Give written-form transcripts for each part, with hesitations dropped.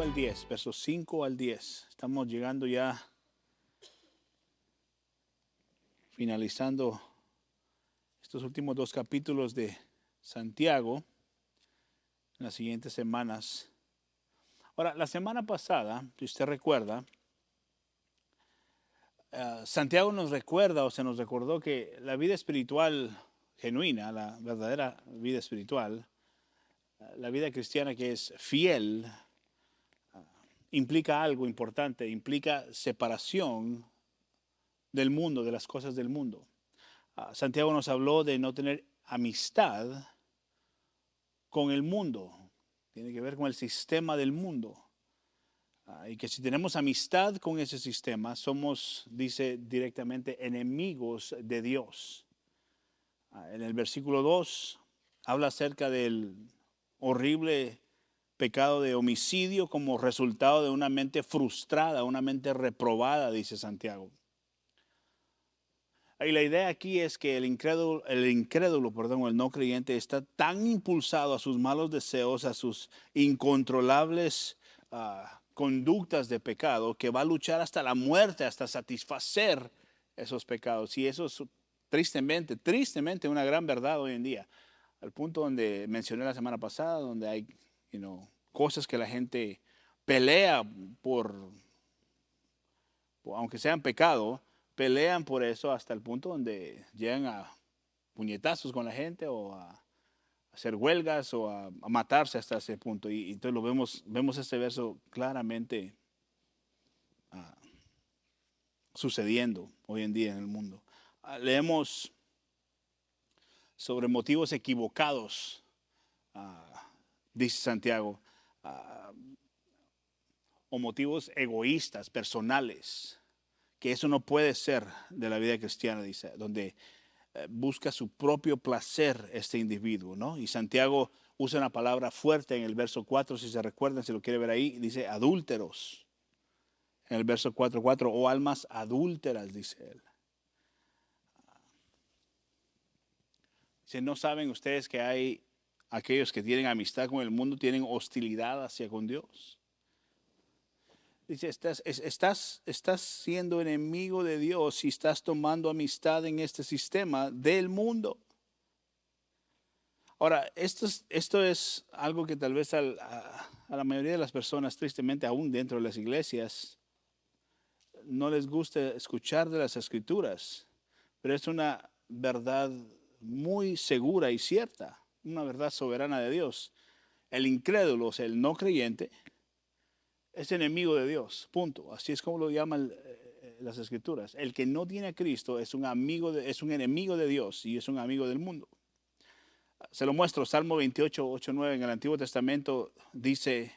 al 10, versos 5 al 10. Estamos llegando ya, finalizando estos últimos dos capítulos de Santiago en las siguientes semanas. Ahora, la semana pasada, si usted recuerda, Santiago nos recuerda o se nos recordó que la vida espiritual genuina, la verdadera vida espiritual, la vida cristiana que es fiel, implica algo importante, implica separación del mundo, de las cosas del mundo. Santiago nos habló de no tener amistad con el mundo, tiene que ver con el sistema del mundo. Y que si tenemos amistad con ese sistema, somos, dice directamente, enemigos de Dios. En el versículo 2 habla acerca del horrible pecado de homicidio como resultado de una mente frustrada, una mente reprobada, dice Santiago. Y la idea aquí es que el incrédulo, el no creyente, está tan impulsado a sus malos deseos, a sus incontrolables conductas de pecado, que va a luchar hasta la muerte, hasta satisfacer esos pecados. Y eso es tristemente una gran verdad hoy en día. Al punto donde mencioné la semana pasada, donde hay cosas que la gente pelea aunque sean pecado, pelean por eso hasta el punto donde llegan a puñetazos con la gente o a hacer huelgas o a matarse hasta ese punto. Y entonces vemos este verso claramente sucediendo hoy en día en el mundo. Leemos sobre motivos equivocados, dice Santiago, o motivos egoístas, personales, que eso no puede ser de la vida cristiana, dice, donde busca su propio placer este individuo, ¿no? Y Santiago usa una palabra fuerte en el verso 4, si se recuerdan, si lo quiere ver ahí, dice adúlteros. En el verso 4:4, o almas adúlteras, dice él. Dice, ¿no saben ustedes que hay aquellos que tienen amistad con el mundo, tienen hostilidad hacia con Dios? Dice, estás siendo enemigo de Dios si estás tomando amistad en este sistema del mundo. Ahora, esto es algo que tal vez a la mayoría de las personas, tristemente, aún dentro de las iglesias, no les gusta escuchar de las Escrituras, pero es una verdad muy segura y cierta, una verdad soberana de Dios. El incrédulo, o sea, el no creyente, es enemigo de Dios, punto. Así es como lo llaman las Escrituras. El que no tiene a Cristo es un enemigo de Dios y es un amigo del mundo. Se lo muestro, Salmo 28, 8, 9 en el Antiguo Testamento dice,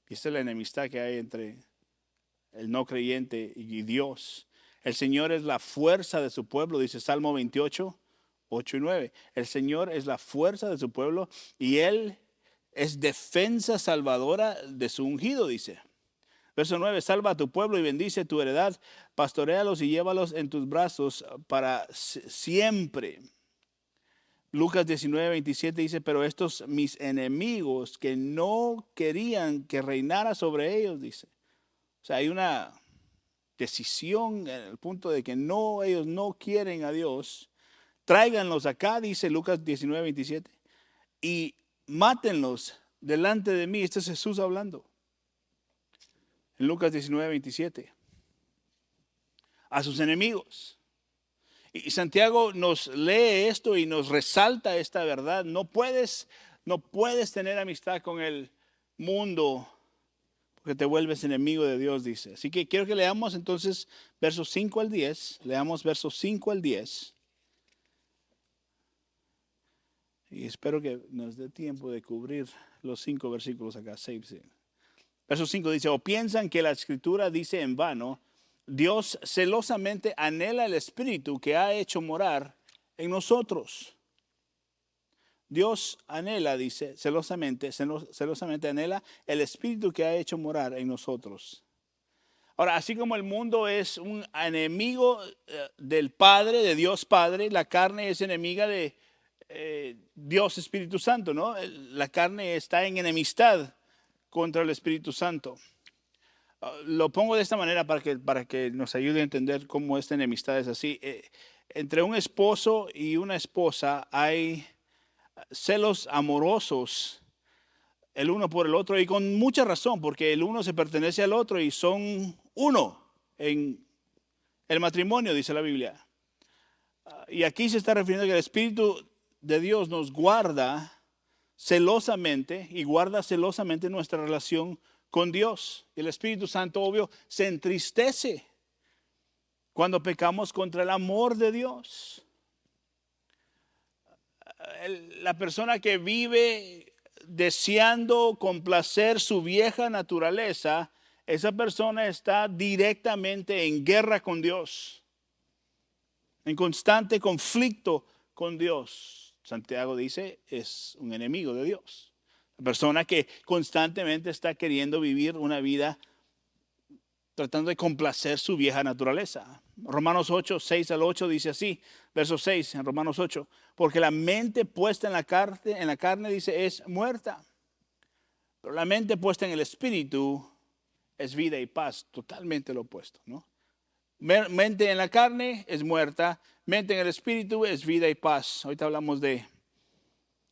y esta es la enemistad que hay entre el no creyente y Dios. El Señor es la fuerza de su pueblo, dice Salmo 28, 8 y 9. El Señor es la fuerza de su pueblo y Él es defensa salvadora de su ungido, dice. Verso 9, salva a tu pueblo y bendice tu heredad, pastoréalos y llévalos en tus brazos para siempre. Lucas 19, 27 dice, pero estos mis enemigos que no querían que reinara sobre ellos, dice. O sea, hay una decisión en el punto de que ellos no quieren a Dios. Tráiganlos acá, dice Lucas 19, 27, y mátenlos delante de mí. Este es Jesús hablando. En Lucas 19, 27. A sus enemigos. Y Santiago nos lee esto y nos resalta esta verdad. No puedes tener amistad con el mundo porque te vuelves enemigo de Dios, dice. Así que quiero que leamos entonces versos 5 al 10. Leamos versos 5 al 10. Y espero que nos dé tiempo de cubrir los 5 versículos acá. 6. Verso 5 dice, o piensan que la Escritura dice en vano, Dios celosamente anhela el Espíritu que ha hecho morar en nosotros. Dios anhela, dice, celosamente anhela el Espíritu que ha hecho morar en nosotros. Ahora, así como el mundo es un enemigo del Padre, de Dios Padre, la carne es enemiga de Dios Espíritu Santo, ¿no? La carne está en enemistad contra el Espíritu Santo. Lo pongo de esta manera para que nos ayude a entender cómo esta enemistad es así. Entre un esposo y una esposa hay celos amorosos el uno por el otro, y con mucha razón, porque el uno se pertenece al otro y son uno en el matrimonio, dice la Biblia. Y aquí se está refiriendo a que el Espíritu de Dios nos guarda celosamente y guarda celosamente nuestra relación con Dios. El Espíritu Santo, obvio, se entristece cuando pecamos contra el amor de Dios. La persona que vive deseando complacer su vieja naturaleza, esa persona está directamente en guerra con Dios, en constante conflicto con Dios. Santiago dice, es un enemigo de Dios. La persona que constantemente está queriendo vivir una vida tratando de complacer su vieja naturaleza. Romanos 8, 6 al 8 dice así, verso 6 en Romanos 8, porque la mente puesta en la carne dice es muerta, pero la mente puesta en el espíritu es vida y paz, totalmente lo opuesto, ¿no? Mente en la carne es muerta, mente en el espíritu es vida y paz. Ahorita hablamos de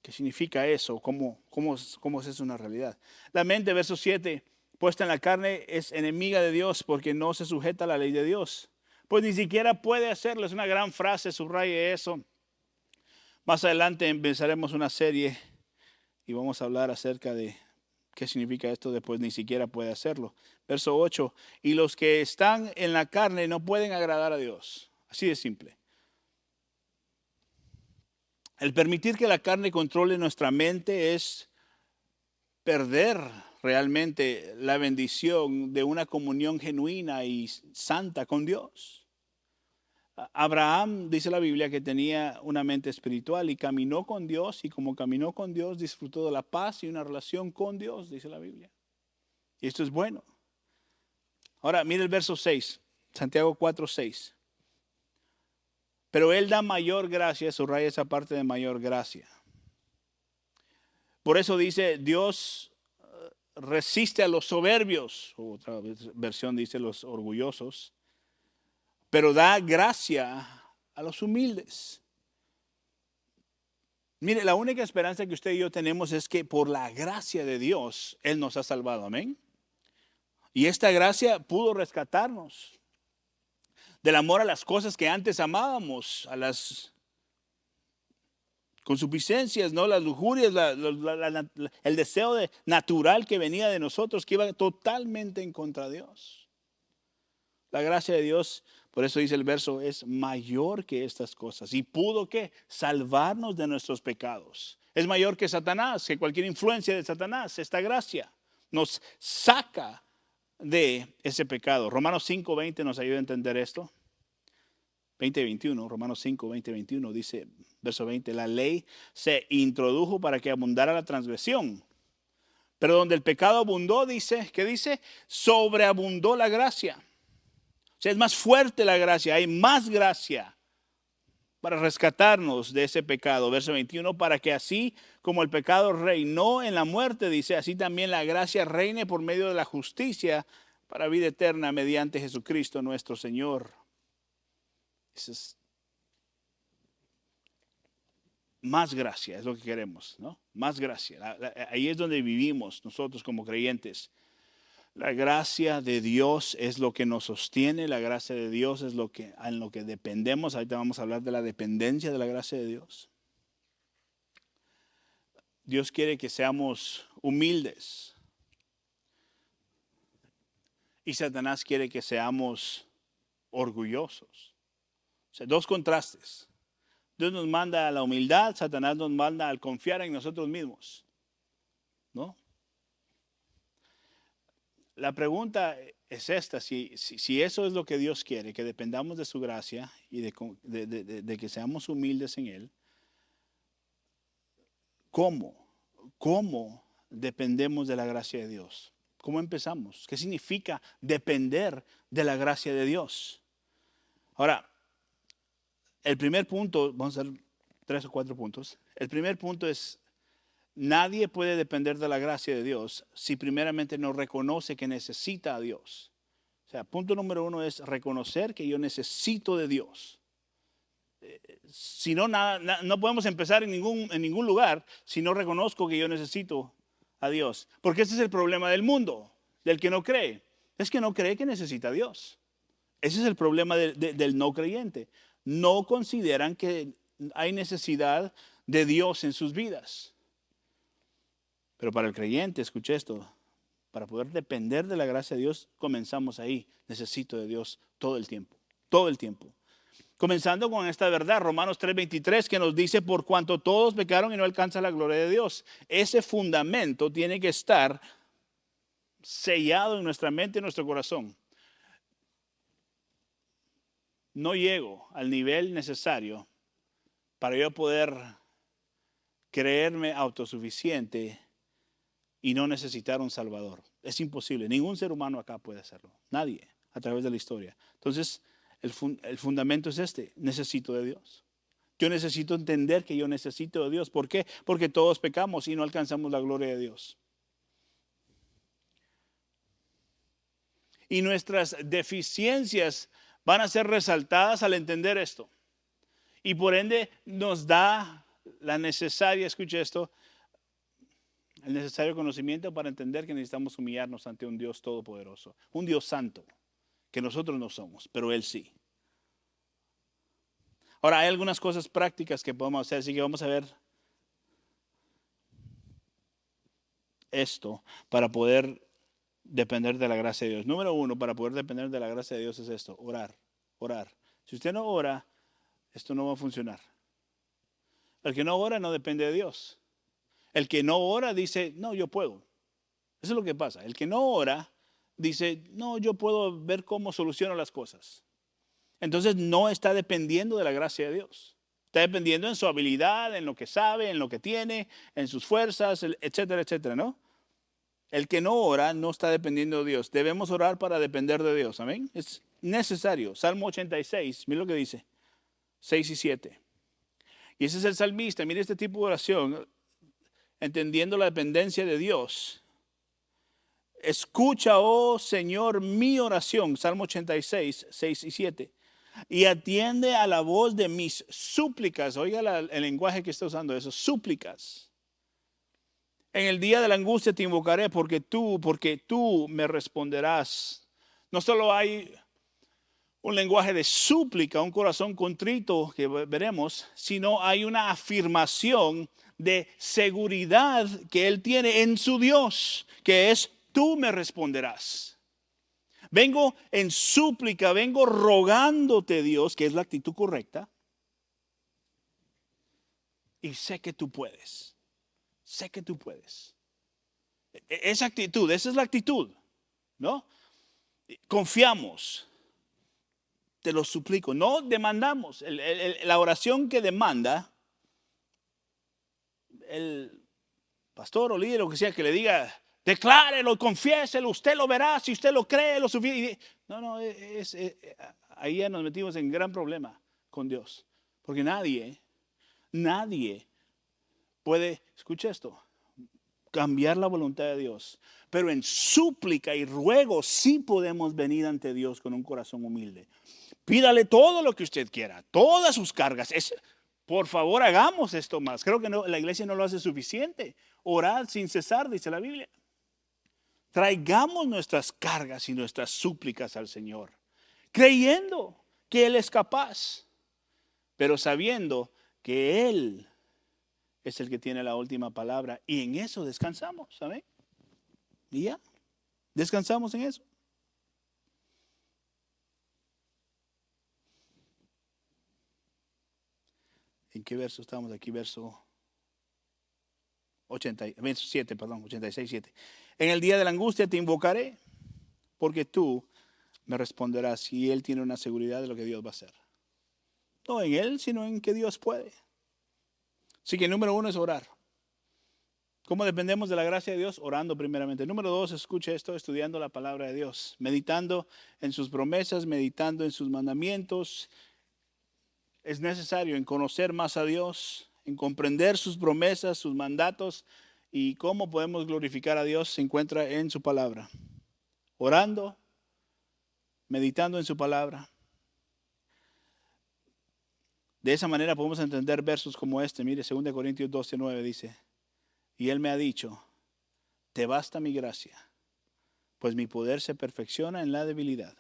qué significa eso, cómo es eso una realidad. La mente, verso 7, puesta en la carne es enemiga de Dios porque no se sujeta a la ley de Dios. Pues ni siquiera puede hacerlo. Es una gran frase, subraye eso. Más adelante empezaremos una serie y vamos a hablar acerca de qué significa esto después, ni siquiera puede hacerlo. Verso 8, y los que están en la carne no pueden agradar a Dios. Así de simple. El permitir que la carne controle nuestra mente es perder realmente la bendición de una comunión genuina y santa con Dios. Abraham, dice la Biblia, que tenía una mente espiritual y caminó con Dios, y como caminó con Dios disfrutó de la paz y una relación con Dios, dice la Biblia. Y esto es bueno. Ahora, mire el verso 6, Santiago 4, 6. Pero Él da mayor gracia, subraya esa parte de mayor gracia. Por eso dice, Dios resiste a los soberbios, otra versión dice los orgullosos, pero da gracia a los humildes. Mire, la única esperanza que usted y yo tenemos es que por la gracia de Dios, Él nos ha salvado, amén. Y esta gracia pudo rescatarnos del amor a las cosas que antes amábamos, a las consuficiencias, ¿no? Las lujurias, el deseo natural que venía de nosotros, que iba totalmente en contra de Dios. La gracia de Dios, por eso dice el verso, es mayor que estas cosas. Y pudo, ¿qué? Salvarnos de nuestros pecados. Es mayor que Satanás, que cualquier influencia de Satanás. Esta gracia nos saca de ese pecado. Romanos 5, 20 nos ayuda a entender esto. 20, 21, Romanos 5, 20, 21 dice, verso 20, la ley se introdujo para que abundara la transgresión. Pero donde el pecado abundó, dice, ¿qué dice? Sobreabundó la gracia. O sea, es más fuerte la gracia, hay más gracia para rescatarnos de ese pecado. Verso 21, para que así como el pecado reinó en la muerte, dice, así también la gracia reine por medio de la justicia para vida eterna mediante Jesucristo nuestro Señor. Eso es más gracia, es lo que queremos, ¿no? Más gracia. Ahí es donde vivimos nosotros como creyentes. La gracia de Dios es lo que nos sostiene, la gracia de Dios es en lo que dependemos. Ahorita vamos a hablar de la dependencia de la gracia de Dios. Dios quiere que seamos humildes. Y Satanás quiere que seamos orgullosos. O sea, dos contrastes. Dios nos manda a la humildad, Satanás nos manda al confiar en nosotros mismos, ¿no? La pregunta es esta, si eso es lo que Dios quiere, que dependamos de su gracia y de que seamos humildes en Él, ¿cómo dependemos de la gracia de Dios? ¿Cómo empezamos? ¿Qué significa depender de la gracia de Dios? Ahora, el primer punto, vamos a hacer 3 o 4 puntos. El primer punto es Nadie puede depender de la gracia de Dios si primeramente no reconoce que necesita a Dios. O sea, punto número uno es reconocer que yo necesito de Dios. Si no, no podemos empezar en ningún lugar si no reconozco que yo necesito a Dios. Porque ese es el problema del mundo, del que no cree. Es que no cree que necesita a Dios. Ese es el problema del no creyente. No consideran que hay necesidad de Dios en sus vidas. Pero para el creyente, escuche esto, para poder depender de la gracia de Dios, comenzamos ahí. Necesito de Dios todo el tiempo, todo el tiempo. Comenzando con esta verdad, Romanos 3:23, que nos dice, por cuanto todos pecaron y no alcanzan la gloria de Dios. Ese fundamento tiene que estar sellado en nuestra mente y en nuestro corazón. No llego al nivel necesario para yo poder creerme autosuficiente y no necesitar un Salvador. Es imposible. Ningún ser humano acá puede hacerlo. Nadie a través de la historia. Entonces, el fundamento es este. Necesito de Dios. Yo necesito entender que yo necesito de Dios. ¿Por qué? Porque todos pecamos y no alcanzamos la gloria de Dios. Y nuestras deficiencias van a ser resaltadas al entender esto. Y por ende nos da la necesaria, escuche esto, el necesario conocimiento para entender que necesitamos humillarnos ante un Dios todopoderoso, un Dios santo, que nosotros no somos, pero Él sí. Ahora, hay algunas cosas prácticas que podemos hacer, así que vamos a ver esto para poder depender de la gracia de Dios. Número uno, para poder depender de la gracia de Dios es esto, orar, orar. Si usted no ora, esto no va a funcionar. El que no ora no depende de Dios. El que no ora dice, no, yo puedo. Eso es lo que pasa. El que no ora dice, no, yo puedo ver cómo soluciono las cosas. Entonces no está dependiendo de la gracia de Dios. Está dependiendo en su habilidad, en lo que sabe, en lo que tiene, en sus fuerzas, etcétera, etcétera, ¿no? El que no ora no está dependiendo de Dios. Debemos orar para depender de Dios. Amén. Es necesario. Salmo 86, mira lo que dice. 6 y 7. Y ese es el salmista. Mire este tipo de oración. Entendiendo la dependencia de Dios. Escucha, oh Señor, mi oración. Salmo 86, 6 y 7. Y atiende a la voz de mis súplicas. Oiga el lenguaje que está usando eso. Súplicas. En el día de la angustia te invocaré porque tú me responderás. No solo hay un lenguaje de súplica, un corazón contrito que veremos, sino hay una afirmación de seguridad que él tiene en su Dios, que es tú me responderás. Vengo en súplica, vengo rogándote, Dios, que es la actitud correcta. Y sé que tú puedes. Sé que tú puedes. Esa actitud, esa es la actitud, ¿no? Confiamos. Te lo suplico. No demandamos. La oración que demanda el pastor o líder o que sea que le diga, declárelo, confiéselo, usted lo verá, si usted lo cree, lo suficiente. No, ahí ya nos metimos en gran problema con Dios. Porque nadie puede, escucha esto, cambiar la voluntad de Dios. Pero en súplica y ruego sí podemos venir ante Dios con un corazón humilde. Pídale todo lo que usted quiera, todas sus cargas. Por favor, hagamos esto más. Creo que la iglesia no lo hace suficiente. Orad sin cesar, dice la Biblia. Traigamos nuestras cargas y nuestras súplicas al Señor, creyendo que Él es capaz, pero sabiendo que Él es el que tiene la última palabra. Y en eso descansamos, ¿saben? Y ya, descansamos en eso. ¿En qué verso estamos aquí? Verso 87, 86, 7. En el día de la angustia te invocaré, porque tú me responderás y Él tiene una seguridad de lo que Dios va a hacer. No en Él, sino en que Dios puede. Así que número uno es orar. ¿Cómo dependemos de la gracia de Dios? Orando primeramente. Número dos, escuche esto, estudiando la palabra de Dios, meditando en sus promesas, meditando en sus mandamientos. Es necesario en conocer más a Dios, en comprender sus promesas, sus mandatos, ¿Y cómo podemos glorificar a Dios? Se encuentra en su palabra. Orando, meditando en su palabra. De esa manera podemos entender versos como este. Mire, 2 Corintios 12:9 dice, y Él me ha dicho, te basta mi gracia, pues mi poder se perfecciona en la debilidad.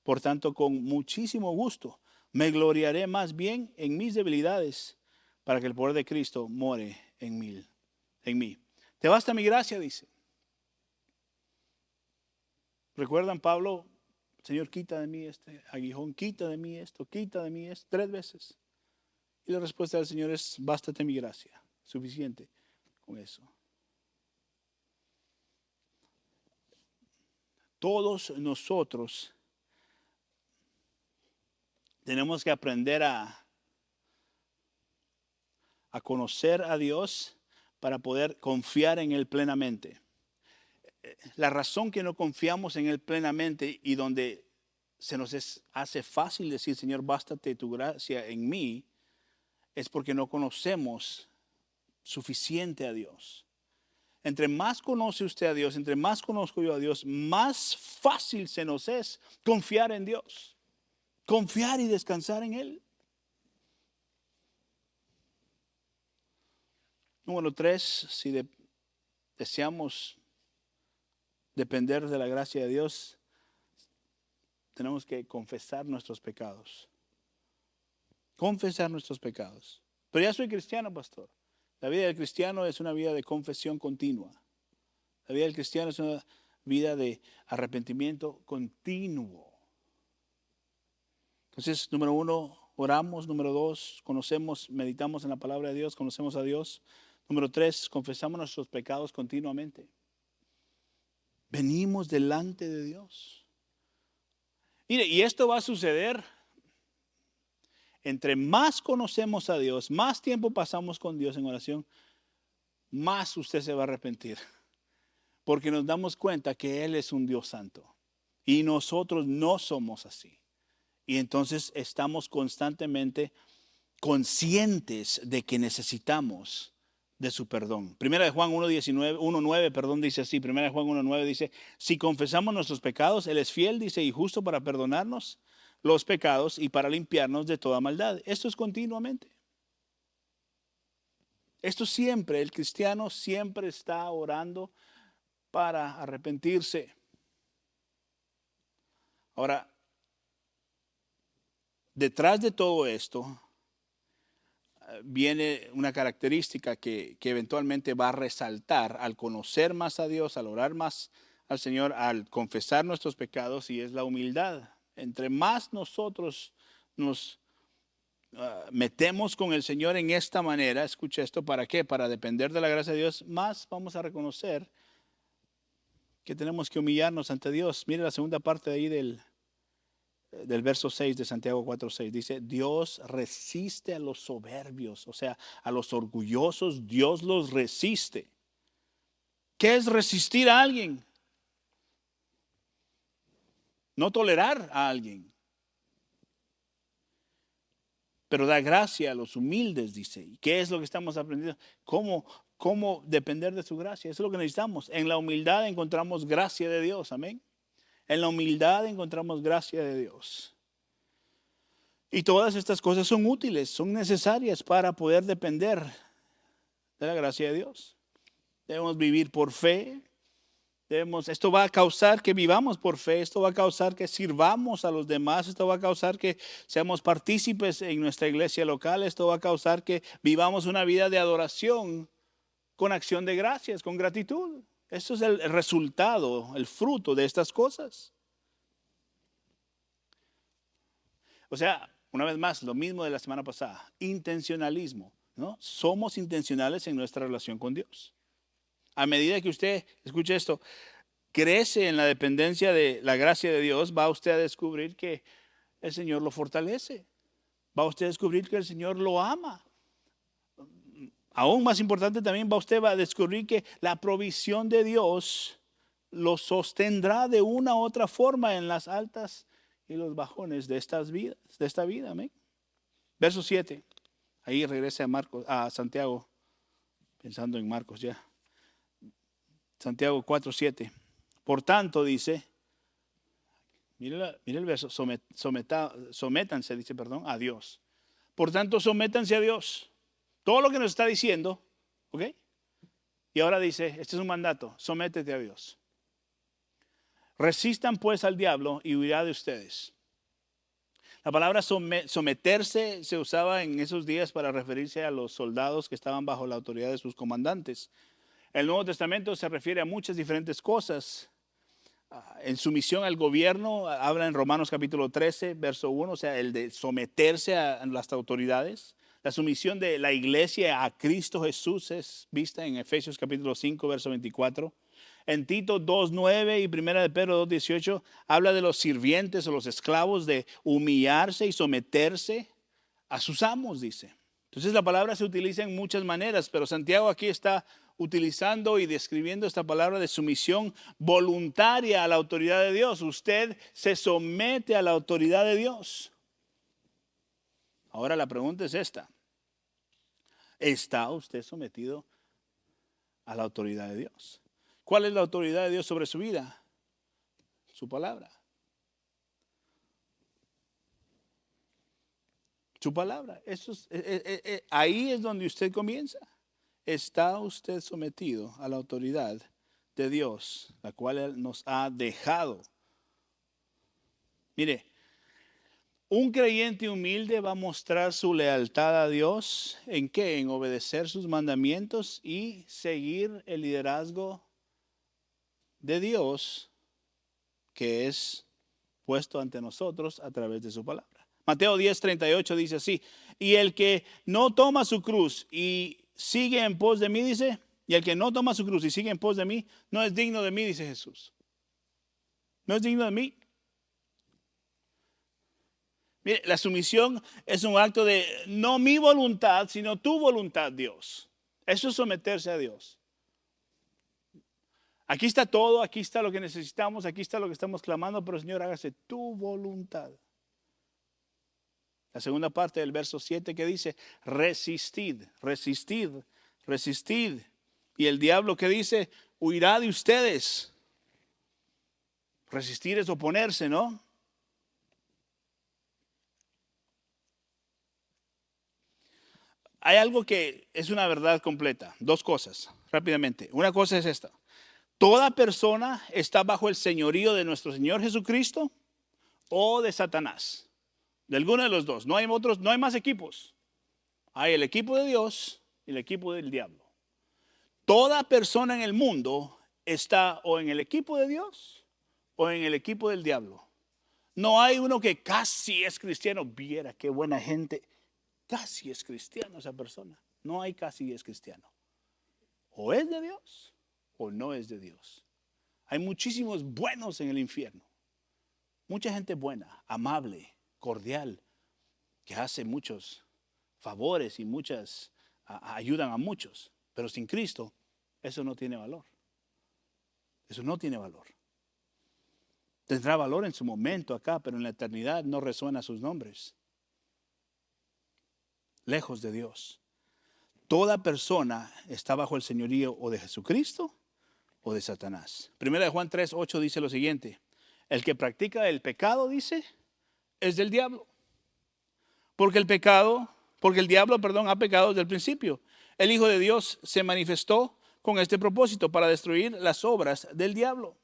Por tanto, con muchísimo gusto me gloriaré más bien en mis debilidades, para que el poder de Cristo more en mí. Te basta mi gracia, dice. ¿Recuerdan Pablo? Señor, quita de mí este aguijón, quita de mí esto, 3 veces. Y la respuesta del Señor es, bástate mi gracia, suficiente con eso. Todos nosotros tenemos que aprender a conocer a Dios para poder confiar en Él plenamente. La razón que no confiamos en Él plenamente y donde se nos hace fácil decir, Señor, bástate tu gracia en mí, es porque no conocemos suficiente a Dios. Entre más conoce usted a Dios, entre más conozco yo a Dios, más fácil se nos es confiar en Dios, confiar y descansar en Él. Número 3, si deseamos depender de la gracia de Dios, tenemos que confesar nuestros pecados. Confesar nuestros pecados. Pero ya soy cristiano, pastor. La vida del cristiano es una vida de confesión continua. La vida del cristiano es una vida de arrepentimiento continuo. Entonces, número 1, oramos. Número 2, conocemos, meditamos en la palabra de Dios, conocemos a Dios. Número 3, confesamos nuestros pecados continuamente. Venimos delante de Dios. Mire, y esto va a suceder entre más conocemos a Dios, más tiempo pasamos con Dios en oración, más usted se va a arrepentir. Porque nos damos cuenta que Él es un Dios santo y nosotros no somos así. Y entonces estamos constantemente conscientes de que necesitamos de su perdón. Primera de Juan 1:9, dice así. Primera de Juan 1:9 dice, si confesamos nuestros pecados, Él es fiel, dice, y justo para perdonarnos los pecados y para limpiarnos de toda maldad. Esto es continuamente. Esto siempre, el cristiano siempre está orando para arrepentirse. Ahora, detrás de todo esto viene una característica que eventualmente va a resaltar al conocer más a Dios, al orar más al Señor, al confesar nuestros pecados, y es la humildad. Entre más nosotros nos metemos con el Señor en esta manera, escucha esto, ¿para qué? Para depender de la gracia de Dios, más vamos a reconocer que tenemos que humillarnos ante Dios. Mire la segunda parte de ahí del verso 6 de Santiago 4:6. Dice, Dios resiste a los soberbios, o sea, a los orgullosos, Dios los resiste. ¿Qué es resistir a alguien? No tolerar a alguien. Pero da gracia a los humildes, dice. ¿Y qué es lo que estamos aprendiendo? ¿Cómo depender de su gracia? Eso es lo que necesitamos. En la humildad encontramos gracia de Dios, amén. En la humildad encontramos gracia de Dios. Y todas estas cosas son útiles, son necesarias para poder depender de la gracia de Dios. Debemos vivir por fe. Esto va a causar que vivamos por fe, esto va a causar que sirvamos a los demás, esto va a causar que seamos partícipes en nuestra iglesia local, esto va a causar que vivamos una vida de adoración con acción de gracias, con gratitud. Esto es el resultado, el fruto de estas cosas. O sea, una vez más, lo mismo de la semana pasada, intencionalismo, ¿no? Somos intencionales en nuestra relación con Dios. A medida que usted, escuche esto, crece en la dependencia de la gracia de Dios, va usted a descubrir que el Señor lo fortalece. Va usted a descubrir que el Señor lo ama. Aún más importante también usted va a descubrir que la provisión de Dios lo sostendrá de una u otra forma en las altas y los bajones de esta vida. Amén. Verso 7. Ahí regresa a Santiago, pensando en Marcos ya. Santiago 4:7. Por tanto, dice, mire el verso, sométanse, dice, perdón, a Dios. Por tanto, sométanse a Dios. Todo lo que nos está diciendo, ¿ok? Y ahora dice, este es un mandato, sométete a Dios. Resistan pues al diablo y huirá de ustedes. La palabra someterse se usaba en esos días para referirse a los soldados que estaban bajo la autoridad de sus comandantes. El Nuevo Testamento se refiere a muchas diferentes cosas. En sumisión al gobierno, habla en Romanos capítulo 13, verso 1, o sea, el de someterse a las autoridades. La sumisión de la iglesia a Cristo Jesús es vista en Efesios capítulo 5, verso 24. En Tito 2:9 y Primera de Pedro 2:18 habla de los sirvientes o los esclavos de humillarse y someterse a sus amos, dice. Entonces la palabra se utiliza en muchas maneras, pero Santiago aquí está utilizando y describiendo esta palabra de sumisión voluntaria a la autoridad de Dios. Usted se somete a la autoridad de Dios. Ahora la pregunta es esta. ¿Está usted sometido a la autoridad de Dios? ¿Cuál es la autoridad de Dios sobre su vida? Su palabra. Su palabra. Ahí es donde usted comienza. ¿Está usted sometido a la autoridad de Dios, la cual Él nos ha dejado? Mire, un creyente humilde va a mostrar su lealtad a Dios. ¿En qué? En obedecer sus mandamientos y seguir el liderazgo de Dios que es puesto ante nosotros a través de su palabra. Mateo 10:38 dice así, y el que no toma su cruz y sigue en pos de mí, dice, y el que no toma su cruz y sigue en pos de mí, no es digno de mí, dice Jesús. No es digno de mí. Mire, la sumisión es un acto de no mi voluntad, sino tu voluntad, Dios. Eso es someterse a Dios. Aquí está todo, aquí está lo que necesitamos, aquí está lo que estamos clamando, pero Señor, hágase tu voluntad. La segunda parte del verso 7 que dice, resistid, resistid, resistid. Y el diablo que dice, huirá de ustedes. Resistir es oponerse, ¿no? Hay algo que es una verdad completa. Dos cosas, rápidamente. Una cosa es esta. Toda persona está bajo el señorío de nuestro Señor Jesucristo o de Satanás. De alguno de los dos. No hay otros, no hay más equipos. Hay el equipo de Dios y el equipo del diablo. Toda persona en el mundo está o en el equipo de Dios o en el equipo del diablo. No hay uno que casi es cristiano. Viera qué buena gente. Casi es cristiano esa persona. No hay casi es cristiano. O es de Dios o no es de Dios. Hay muchísimos buenos en el infierno. Mucha gente buena, amable, cordial, que hace muchos favores y ayudan a muchos. Pero sin Cristo, eso no tiene valor. Eso no tiene valor. Tendrá valor en su momento acá, pero en la eternidad no resuena sus nombres. Lejos de Dios. Toda persona está bajo el señorío o de Jesucristo o de Satanás. Primera de Juan 3:8 dice lo siguiente. El que practica el pecado, dice, es del diablo. Porque el diablo, ha pecado desde el principio. El Hijo de Dios se manifestó con este propósito, para destruir las obras del diablo.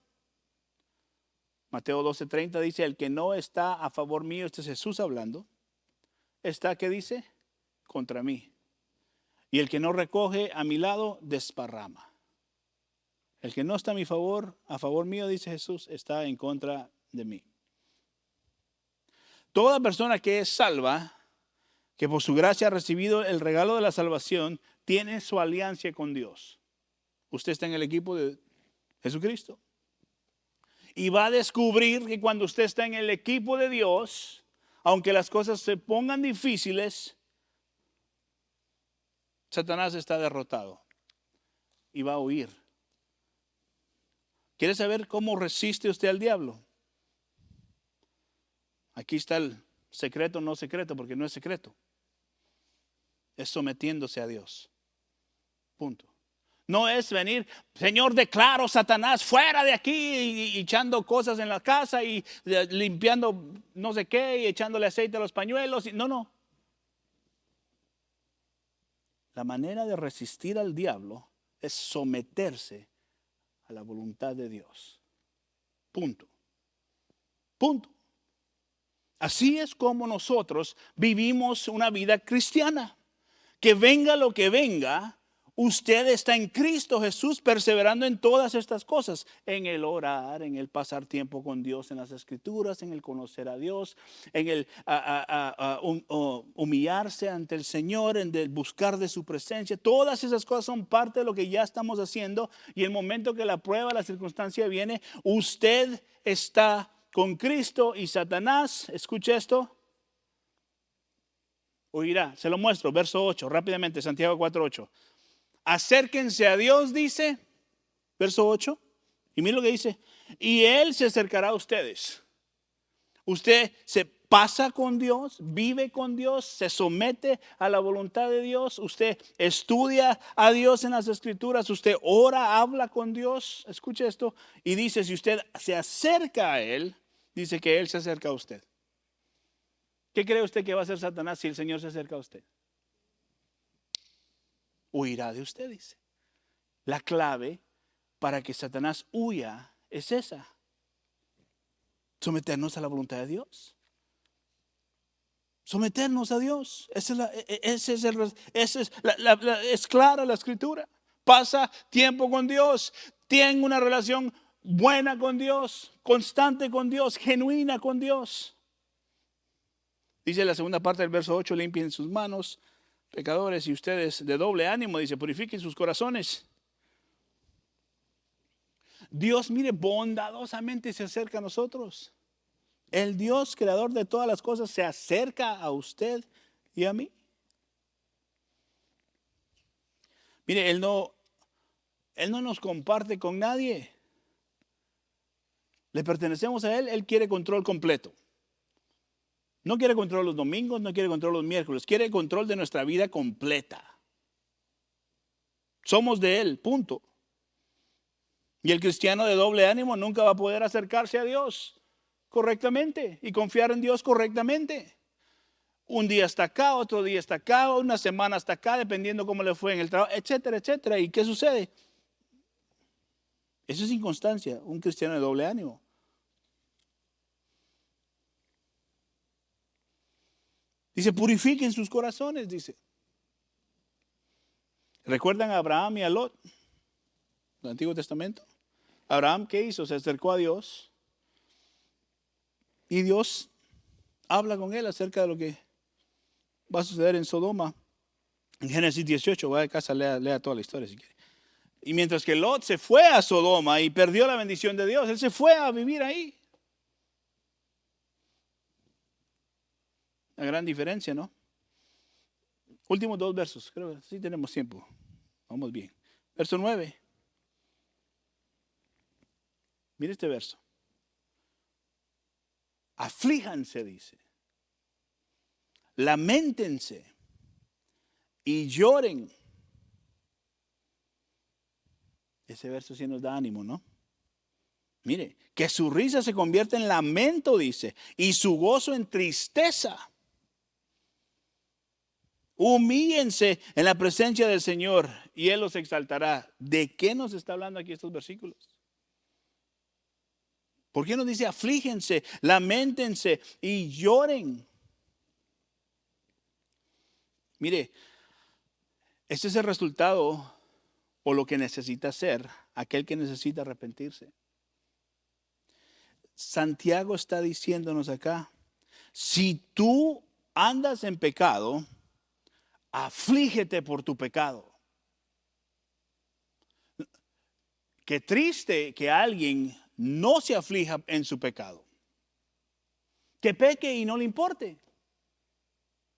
Mateo 12:30 dice, el que no está a favor mío, este es Jesús hablando, está, ¿qué dice? Contra mí. Y el que no recoge a mi lado, desparrama. El que no está a favor mío, dice Jesús, está en contra de mí. Toda persona que es salva, que por su gracia ha recibido el regalo de la salvación, tiene su alianza con Dios. Usted está en el equipo de Jesucristo. Y va a descubrir que cuando usted está en el equipo de Dios, aunque las cosas se pongan difíciles, Satanás está derrotado y va a huir. ¿Quiere saber cómo resiste usted al diablo? Aquí está el secreto, no secreto, porque no es secreto. Es sometiéndose a Dios. Punto. No es venir, Señor, declaro Satanás fuera de aquí y echando cosas en la casa y limpiando no sé qué y echándole aceite a los pañuelos. No, no. La manera de resistir al diablo es someterse a la voluntad de Dios. Punto. Punto. Así es como nosotros vivimos una vida cristiana. Que venga lo que venga, usted está en Cristo Jesús perseverando en todas estas cosas. En el orar, en el pasar tiempo con Dios en las Escrituras, en el conocer a Dios, en el humillarse ante el Señor, en el buscar de su presencia. Todas esas cosas son parte de lo que ya estamos haciendo. Y el momento que la prueba, la circunstancia viene, usted está con Cristo y Satanás, escuche esto, huirá. Se lo muestro, verso 8, rápidamente, Santiago 4:8. Acérquense a Dios, dice, verso 8, y mira lo que dice, y Él se acercará a ustedes. Usted se pasa con Dios, vive con Dios, se somete a la voluntad de Dios, usted estudia a Dios en las Escrituras, usted ora, habla con Dios, escuche esto, y dice, si usted se acerca a Él, dice que Él se acerca a usted. ¿Qué cree usted que va a hacer Satanás si el Señor se acerca a usted? Huirá de usted, dice. La clave para que Satanás huya es esa. Someternos a la voluntad de Dios. Someternos a Dios. Es clara la Escritura. Pasa tiempo con Dios. Tiene una relación buena con Dios, constante con Dios, genuina con Dios. Dice la segunda parte del verso 8, limpien sus manos, pecadores, y ustedes de doble ánimo, dice, purifiquen sus corazones. Dios, mire, bondadosamente se acerca a nosotros. El Dios creador de todas las cosas se acerca a usted y a mí. Mire, Él no nos comparte con nadie. Le pertenecemos a Él, Él quiere control completo. No quiere control los domingos, no quiere control los miércoles, quiere control de nuestra vida completa. Somos de Él, punto. Y el cristiano de doble ánimo nunca va a poder acercarse a Dios correctamente y confiar en Dios correctamente. Un día está acá, otro día está acá, una semana está acá, dependiendo cómo le fue en el trabajo, etcétera, etcétera. ¿Y qué sucede? Eso es inconstancia, un cristiano de doble ánimo. Dice, purifiquen sus corazones, dice. ¿Recuerdan a Abraham y a Lot? ¿Del Antiguo Testamento? Abraham, ¿qué hizo? Se acercó a Dios. Y Dios habla con él acerca de lo que va a suceder en Sodoma. En Génesis 18, vaya a casa, lea toda la historia si quiere. Y mientras que Lot se fue a Sodoma y perdió la bendición de Dios, él se fue a vivir ahí. Una gran diferencia, ¿no? Últimos dos versos, creo que sí tenemos tiempo. Vamos bien. Verso 9. Mire este verso. Aflíjanse, dice. Lamentense y lloren. Ese verso sí nos da ánimo, ¿no? Mire, que su risa se convierta en lamento, dice, y su gozo en tristeza. Humíllense en la presencia del Señor y Él los exaltará. ¿De qué nos está hablando aquí estos versículos? ¿Por qué nos dice aflíjense, lamentense y lloren? Mire, este es el resultado o lo que necesita hacer aquel que necesita arrepentirse. Santiago está diciéndonos acá, si tú andas en pecado, aflígete por tu pecado. Qué triste que alguien no se aflija en su pecado. Que peque y no le importe.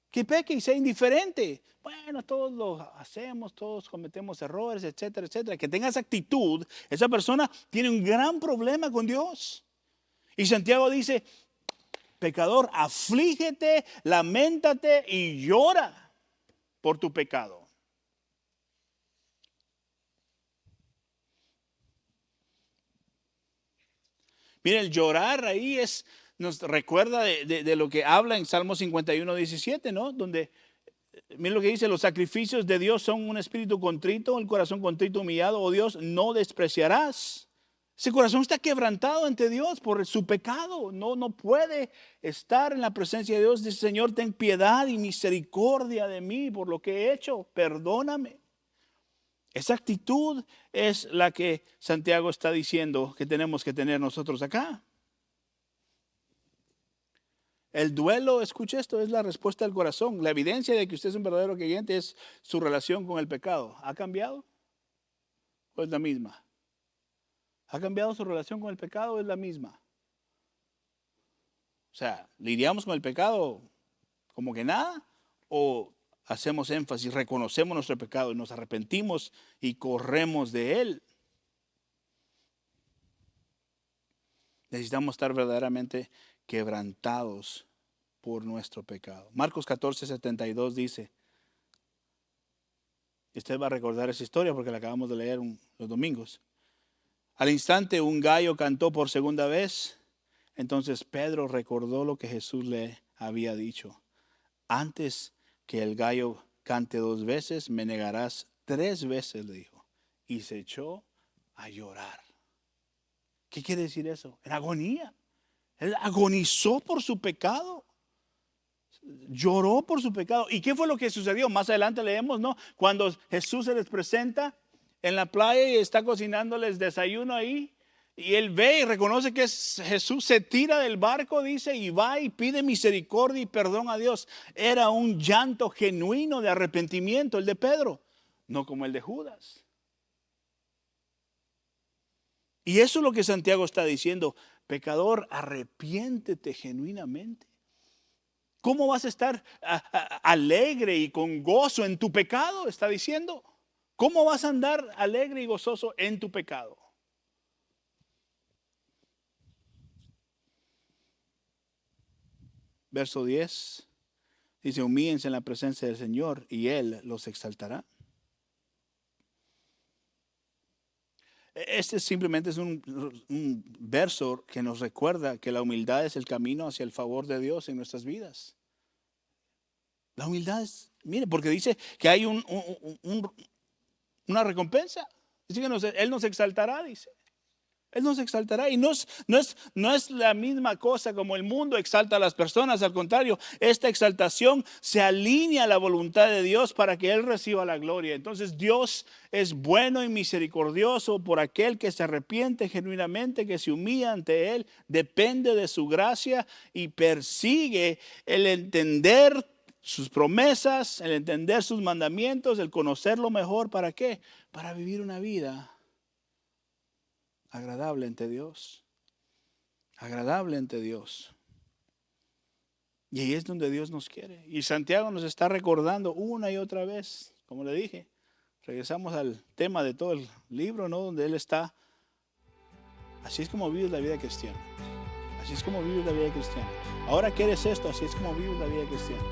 Que peque y sea indiferente. Bueno, todos lo hacemos, todos cometemos errores, etcétera, etcétera. Que tenga esa actitud, esa persona tiene un gran problema con Dios. Y Santiago dice, pecador, aflígete, lamentate y llora por tu pecado. Mira, el llorar ahí nos recuerda de lo que habla en Salmo 51:17, ¿no? Donde, mira lo que dice, los sacrificios de Dios son un espíritu contrito, el corazón contrito, humillado, oh Dios, no despreciarás. Ese corazón está quebrantado ante Dios por su pecado. No puede estar en la presencia de Dios. Dice, Señor, ten piedad y misericordia de mí por lo que he hecho. Perdóname. Esa actitud es la que Santiago está diciendo que tenemos que tener nosotros acá. El duelo, escuche esto, es la respuesta del corazón. La evidencia de que usted es un verdadero creyente es su relación con el pecado. ¿Ha cambiado? ¿O es la misma? ¿Ha cambiado su relación con el pecado o es la misma? O sea, ¿lidiamos con el pecado como que nada? ¿O hacemos énfasis, reconocemos nuestro pecado y nos arrepentimos y corremos de él? Necesitamos estar verdaderamente quebrantados por nuestro pecado. Marcos 14:72 dice, usted va a recordar esa historia porque la acabamos de leer los domingos. Al instante un gallo cantó por segunda vez. Entonces Pedro recordó lo que Jesús le había dicho. Antes que el gallo cante 2 veces, me negarás 3 veces, le dijo. Y se echó a llorar. ¿Qué quiere decir eso? En agonía. Él agonizó por su pecado. Lloró por su pecado. ¿Y qué fue lo que sucedió? Más adelante leemos, ¿no? Cuando Jesús se les presenta en la playa y está cocinándoles desayuno ahí. Y él ve y reconoce que es Jesús, se tira del barco, dice, y va y pide misericordia y perdón a Dios. Era un llanto genuino de arrepentimiento el de Pedro, no como el de Judas. Y eso es lo que Santiago está diciendo. Pecador, arrepiéntete genuinamente. ¿Cómo vas a estar alegre y con gozo en tu pecado? Está diciendo. ¿Cómo vas a andar alegre y gozoso en tu pecado? Verso 10 dice, humíllense en la presencia del Señor y Él los exaltará. Este simplemente es un verso que nos recuerda que la humildad es el camino hacia el favor de Dios en nuestras vidas. La humildad es, mire, porque dice que hay una recompensa. Dice que Él nos exaltará, dice. Él nos exaltará y no es la misma cosa como el mundo exalta a las personas. Al contrario, esta exaltación se alinea a la voluntad de Dios para que Él reciba la gloria. Entonces Dios es bueno y misericordioso por aquel que se arrepiente genuinamente, que se humilla ante Él, depende de su gracia y persigue el entender sus promesas, el entender sus mandamientos, el conocerlo mejor. ¿Para qué? Para vivir una vida agradable ante Dios. Agradable ante Dios. Y ahí es donde Dios nos quiere. Y Santiago nos está recordando una y otra vez, como le dije, regresamos al tema de todo el libro, ¿no? Donde él está. Así es como vives la vida cristiana. Así es como vives la vida cristiana. Ahora que eres esto, así es como vives la vida cristiana.